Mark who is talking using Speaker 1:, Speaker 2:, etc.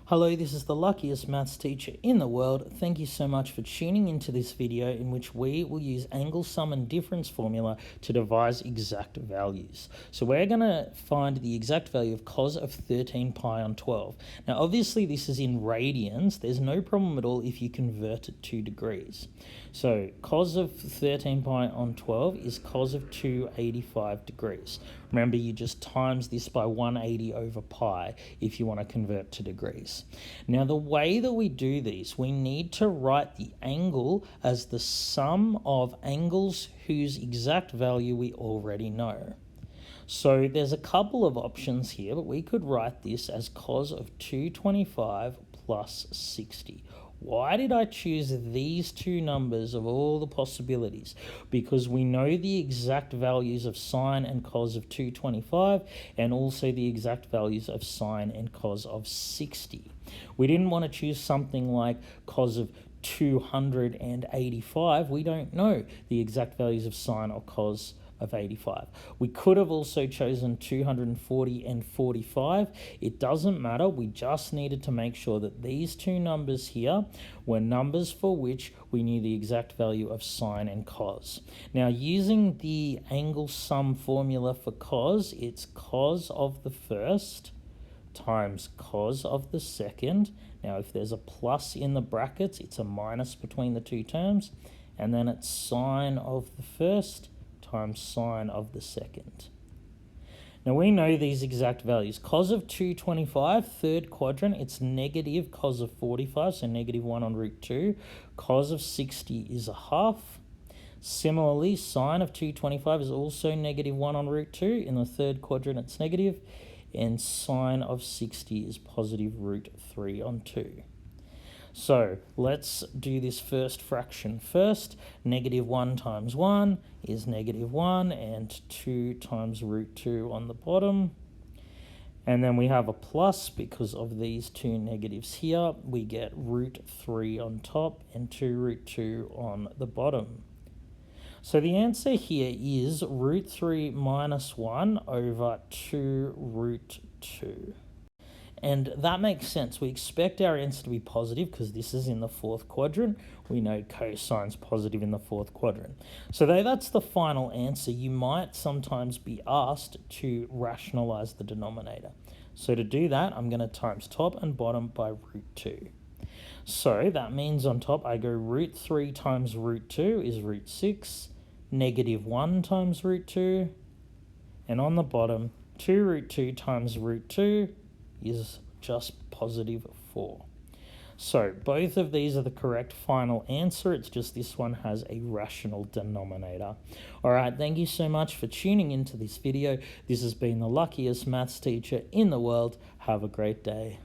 Speaker 1: Hello, this is the luckiest maths teacher in the world. Thank you so much for tuning into this video in which we will use angle sum and difference formula to devise exact values. So we're going to find the exact value of cos of 13 pi on 12. Now obviously this is in radians. There's no problem at all if you convert it to degrees. So cos of 13 pi on 12 is cos of 285 degrees. Remember, you just times this by 180 over pi if you want to convert to degrees. Now, the way that we do these, we need to write the angle as the sum of angles whose exact value we already know. So there's a couple of options here, but we could write this as cos of 225 plus 60. Why did I choose these two numbers of all the possibilities? Because we know the exact values of sine and cos of 225 and also the exact values of sine and cos of 60. We didn't want to choose something like cos of 285. We don't know the exact values of sine or cos of 85. We could have also chosen 240 and 45. It doesn't matter. We just needed to make sure that these two numbers here were numbers for which we knew the exact value of sine and cos. Now, using the angle sum formula for cos, it's cos of the first times cos of the second. Now, if there's a plus in the brackets, it's a minus between the two terms. And then it's sine of the first times sine of the second. Now we know these exact values. Cos of 225, third quadrant, it's negative cos of 45, so negative 1 on root 2. Cos of 60 is a half. Similarly, sine of 225 is also negative 1 on root 2. In the third quadrant, it's negative. And sine of 60 is positive root 3 on 2. So let's do this first fraction first. Negative 1 times 1 is negative 1, and 2 times root 2 on the bottom. And then we have a plus because of these two negatives here. We get root 3 on top and 2 root 2 on the bottom. So the answer here is root 3 minus 1 over 2 root 2. And that makes sense. We expect our answer to be positive because this is in the fourth quadrant. We know cosine's positive in the fourth quadrant. So though that's the final answer, you might sometimes be asked to rationalize the denominator. So to do that, I'm going to times top and bottom by root 2. So that means on top I go root 3 times root 2 is root 6, negative 1 times root 2, and on the bottom 2 root 2 times root 2 is just positive 4. So both of these are the correct final answer. It's just this one has a rational denominator. All right, thank you so much for tuning into this video. This has been the luckiest maths teacher in the world. Have a great day.